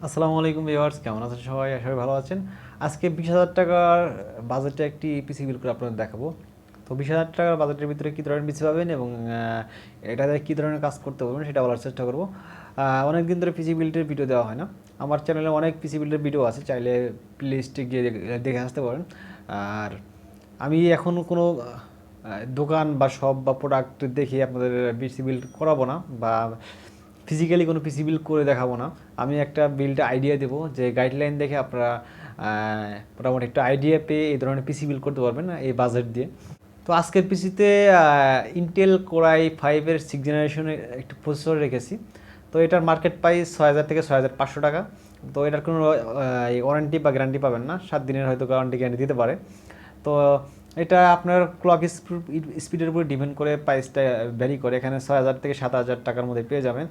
আসসালামু আলাইকুম ভিউয়ার্স, কেমন আছেন সবাই? আশা করি ভালো আছেন। আজকে 20,000 টাকার বাজেটে একটি পিসি বিল্ড করে আপনাদের দেখাবো। তো 20,000 টাকার বাজেটের ভিতরে কী ধরনের পিসি পাবেন এবং এটাতে কী ধরনের কাজ করতে পারবেন সেটা বলার চেষ্টা করব। অনেক দিন ধরে পিসি বিল্ডের ভিডিও দেওয়া হয় না। আমার চ্যানেলে অনেক পিসি বিল্ডের ভিডিও আছে, চাইলে প্লেলিস্টে গিয়ে দেখে আসতে পারেন। আর আমি এখন কোনো দোকান বা শপ বা প্রোডাক্ট দেখে আপনাদের পিসি বিল্ড করাবো না, বা ফিজিক্যালি কোনো পিসি বিল্ড করে দেখাবো না। আমি একটা বিল্ড আইডিয়া দেবো, যে গাইডলাইন দেখে আপনারা মোটামুটি একটা আইডিয়া পেয়ে এই ধরনের পিসি বিল্ড করতে পারবেন এই বাজেট দিয়ে। তো আজকের পিসিতে ইন্টেল কোরাই 5-এর 6th জেনারেশনের একটি প্রসেসর রেখেছি। তো এটার মার্কেট প্রাইস 6,000 থেকে 6,500 টাকা। তো এটার কোনো ওয়ারেন্টি বা গ্যারান্টি পাবেন না, 7 দিনের হয়তো গ্যারান্টি দিতে পারে। তো এটা আপনার ক্লক স্পিডের উপর ডিপেন্ড করে প্রাইসটা ভ্যারি করে। এখানে 6,000 থেকে 7,000 টাকার মধ্যে পেয়ে যাবেন।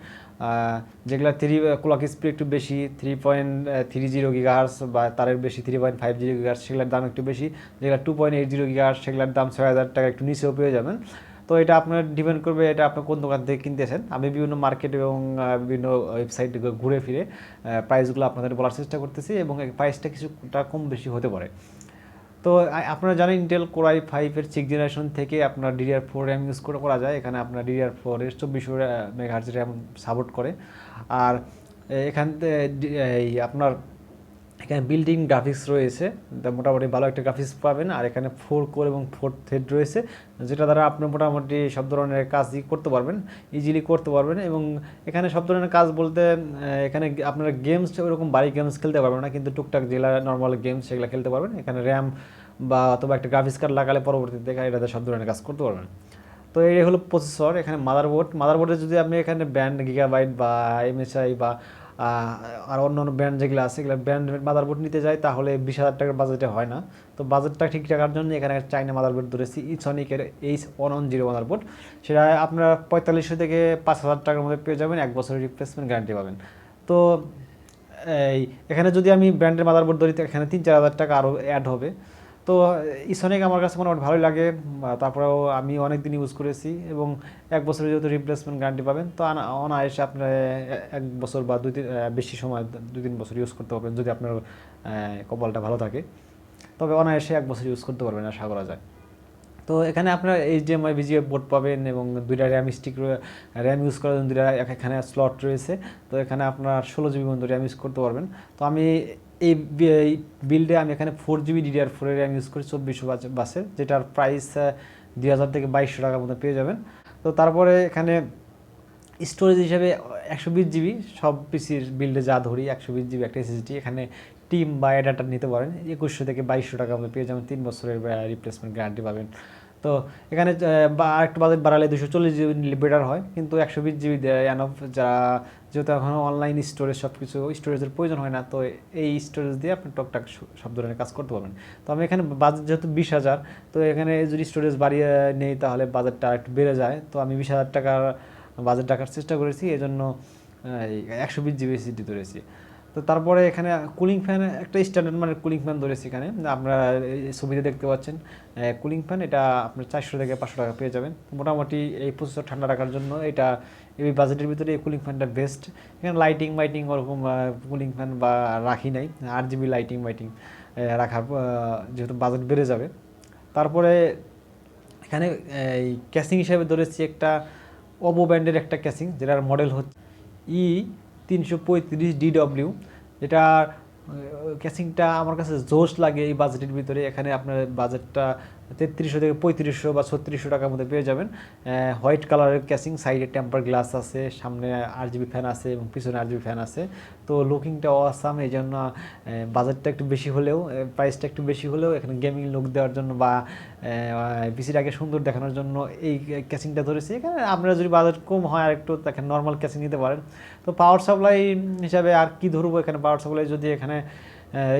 যেগুলো ক্লক স্পিড একটু বেশি, 3.30 গিগাহার্স বা তারের বেশি 3.50 গিগাহার্স, সেগুলোর দাম একটু বেশি। যেগুলো 2.80 গিগাহার্স, সেগুলোর দাম 6,000 টাকা একটু নিচেও পেয়ে যাবেন। তো এটা আপনার ডিপেন্ড করবে এটা আপনি কোন দোকান থেকে কিনতেছেন। আমি বিভিন্ন মার্কেট এবং বিভিন্ন ওয়েবসাইট ঘুরে ফিরে প্রাইসগুলো আপনাদের বলার চেষ্টা করতেছি, এবং এই প্রাইসটা কিছুটা কম বেশি হতে পারে। তো আপনারা জানেন ইন্টেল কোরাই 5-এর 6th জেনারেশন থেকে আপনার DDR4 র্যাম ইউজ করা যায়। এখানে আপনার DDR4-এর 2400 মেগাহার্জ র্যাম সাপোর্ট করে। আর এখান এই আপনার এখানে বিল্ডিং গ্রাফিক্স রয়েছে, মোটামুটি ভালো একটা গ্রাফিক্স পাবেন। আর এখানে 4 কোর এবং 4 থ্রেড রয়েছে, যেটা দ্বারা আপনি মোটামুটি সব ধরনের কাজই করতে পারবেন, ইজিলি করতে পারবেন। এবং এখানে সব ধরনের কাজ বলতে এখানে আপনারা গেমস ওরকম বাড়ি গেমস খেলতে পারবেন না, কিন্তু টুকটাক যেগুলো নর্মাল গেমস সেগুলো খেলতে পারবেন। এখানে র্যাম বা অথবা একটা গ্রাফিক্স কার্ড লাগালে পরবর্তীতে এটাতে সব ধরনের কাজ করতে পারবেন। তো এই হলো প্রসেসর। এখানে মাদারবোর্ডে যদি আপনি এখানে ব্যান্ড গিগাবাইট বা MSI বা আর অন্য ব্র্যান্ড যেগুলো আছে এগুলো ব্র্যান্ড মাদারবোর্ড নিতে যায়, তাহলে 20,000 টাকার বাজেটে হয় না। তো বাজেটটা ঠিক রাখার জন্য এখানে চাইনা মাদারবোর্ড ধরেছি, ইসনিকের H110 মাদারবোর্ড। সেটা আপনার 4500 থেকে 5,000 টাকার মধ্যে পেয়ে যাবেন, 1 বছরের রিপ্লেসমেন্ট গ্যারান্টি পাবেন। তো এই এখানে যদি আমি ব্র্যান্ডের মাদারবোর্ড ধরি, তো এখানে 3-4 হাজার টাকা আরও অ্যাড হবে। তো ইসনিক আমার কাছে মোটামুটি ভালোই লাগে। তারপরেও আমি অনেক দিন ইউজ করেছি, এবং 1 বছরের যেহেতু রিপ্লেসমেন্ট গ্যারান্টি পাবেন, তো অনায়াসে আপনার 1 বছর বা বেশি সময় 2-3 বছর ইউজ করতে পারবেন, যদি আপনার কপালটা ভালো থাকে। তবে অনায়াসে 1 বছর ইউজ করতে পারবেন, আশা করা যায়। তো এখানে আপনার HDMI VGA বোর্ড পাবেন, এবং দুইটা র্যাম ইউজ করার জন্য দুইটা এখানে স্লট রয়েছে। তো এখানে আপনার 16 GB পর্যন্ত র্যাম ইউজ করতে পারবেন। তো আমি এই বিল্ডে আমি এখানে 4 GB DDR4 র্যাম ইউজ করি 2400 বাসের, যেটার প্রাইস 2,000 থেকে 2,200 টাকার মধ্যে পেয়ে যাবেন। তো তারপরে এখানে স্টোরেজ হিসাবে 120 GB, সব পিসির বিল্ডে যা ধরি 120 GB একটা SSD। এখানে টিম বা অ্যাডাপ্টার নিতে পারেন, 2,100 থেকে 2,200 টাকার মধ্যে পেয়ে যাবেন, 3 বছরের রিপ্লেসমেন্ট গ্যারান্টি পাবেন। তো এখানে আরেকটু বাজেট বাড়ালে 240 GB নিলে বেটার হয়, কিন্তু 120 GB দেয় এনফ। যেহেতু এখন অনলাইন স্টোরেজ সব কিছু স্টোরেজের প্রয়োজন হয় না, তো এই স্টোরেজ দিয়ে আপনি টকটাক সব ধরনের কাজ করতে পারবেন। তো আমি এখানে বাজেট যেহেতু 20,000, তো এখানে যদি স্টোরেজ বাড়িয়ে নেই তাহলে বাজেটটা একটু বেড়ে যায়। তো আমি 20,000 টাকার বাজেট রাখার চেষ্টা করেছি, এজন্য 120 GB SSD ধরেছি। তো তারপরে এখানে কুলিং ফ্যান, একটা স্ট্যান্ডার্ড মানের কুলিং ফ্যান ধরেছি। এখানে আপনারা ছবিতে দেখতে পাচ্ছেন কুলিং ফ্যান, এটা আপনার 400 থেকে 500 টাকা পেয়ে যাবেন। মোটামুটি এই প্রসেসর ঠান্ডা রাখার জন্য এটা এই বাজেটের ভিতরে এই কুলিং ফ্যানটা বেস্ট। এখানে লাইটিং ওরকম কুলিং ফ্যান বা রাখি নাই, 8 GB লাইটিং রাখার যেহেতু বাজেট বেড়ে যাবে। তারপরে এখানে এই ক্যাসিং হিসাবে ধরেছি একটা ওপো ব্র্যান্ডের একটা ক্যাসিং, যেটার মডেল হচ্ছে E335DW। যেটা ক্যাসিংটা আমার কাছে জোশ লাগে এই বাজেটের ভিতরে। এখানে আপনার বাজেটটা 3300 থেকে 3500 বা 3600 টাকার মধ্যে পেয়ে যাবেন। হোয়াইট কালারের ক্যাসিং, সাইডে টেম্পার গ্লাস আছে, সামনে RGB ফ্যান আছে এবং পিছনে RGB ফ্যান আছে। তো লুকিংটা অসাম, এই জন্য বাজেটটা একটু বেশি হলেও, প্রাইসটা একটু বেশি হলেও এখানে গেমিং লুক দেওয়ার জন্য বা পিসিটাকে সুন্দর দেখানোর জন্য এই ক্যাসিংটা ধরেছি। এখানে আপনারা যদি বাজেট কম হয় আর একটু, দেখেন নর্মাল ক্যাসিং নিতে পারেন। তো পাওয়ার সাপ্লাই হিসাবে আর কি ধরবো, এখানে পাওয়ার সাপ্লাই যদি এখানে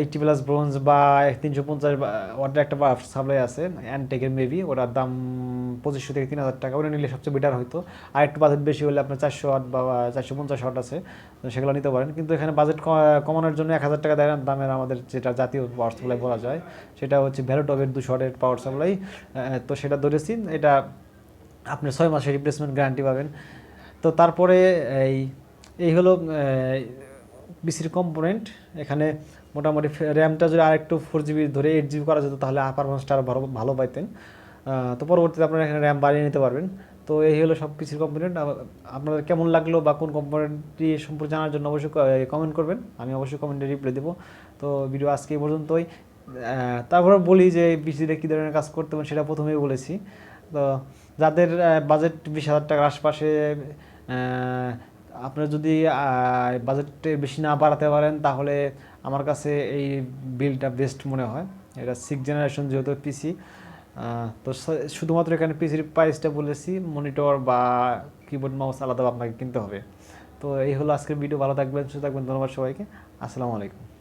80+ ব্রোঞ্জ বা 350 ওয়াটের একটা পাওয়ার সাপ্লাই আছে অ্যান্টেকের, মেবি ওটার দাম 2,500 থেকে 3,000 টাকা। ওটা নিলে সবচেয়ে বেটার হতো। আর একটু বাজেট বেশি হলে আপনার 400 ওয়াট বা 450 ওয়াট আছে, তো সেগুলো নিতে পারেন। কিন্তু এখানে বাজেট কমানোর জন্য 1,000 টাকা দামের আমাদের যেটা জাতীয় পাওয়ার সাপ্লাই বলা যায়, সেটা হচ্ছে ভ্যালুটপের 200 ওয়াটের পাওয়ার সাপ্লাই। তো সেটা ধরেছি, এটা আপনি 6 মাসের রিপ্লেসমেন্ট গ্যারান্টি পাবেন। তো তারপরে এই এই হলো পিসির কম্পোনেন্ট। এখানে মোটামুটি র্যামটা যদি আরেকটু 4 GB ধরে 8 GB করা যেত তাহলে পারফরমেন্সটা আরও ভালো ভালো পাইতেন। তো পরবর্তীতে আপনারা এখানে র্যাম বাড়িয়ে নিতে পারবেন। তো এই হলো সব পিসির কম্পোনেন্ট। আপনাদের কেমন লাগলো বা কোন কম্পোনেন্টটি সম্পর্কে জানার জন্য অবশ্যই কমেন্ট করবেন, আমি অবশ্যই কমেন্টে রিপ্লাই দেবো। তো ভিডিও আজকে এই পর্যন্তই। তারপরে বলি যে পিসিতে কী ধরনের কাজ করতে হবে সেটা প্রথমেই বলেছি। তো যাদের বাজেট 20,000 টাকার আশপাশে, আপনারা যদি বাজেটে বেশি না বাড়াতে পারেন তাহলে আমার কাছে এই বিলটা বেস্ট মনে হয়। এটা 6th জেনারেশন যেহেতু পিসি, তো শুধুমাত্র এখানে পিসির প্রাইসটা বলেছি, মনিটর বা কিবোর্ড মাউস আলাদা আপনাকে কিনতে হবে। তো এই হলো আজকের ভিডিও। ভালো থাকবেন, সুস্থ থাকবেন, ধন্যবাদ সবাইকে, আসসালামু আলাইকুম।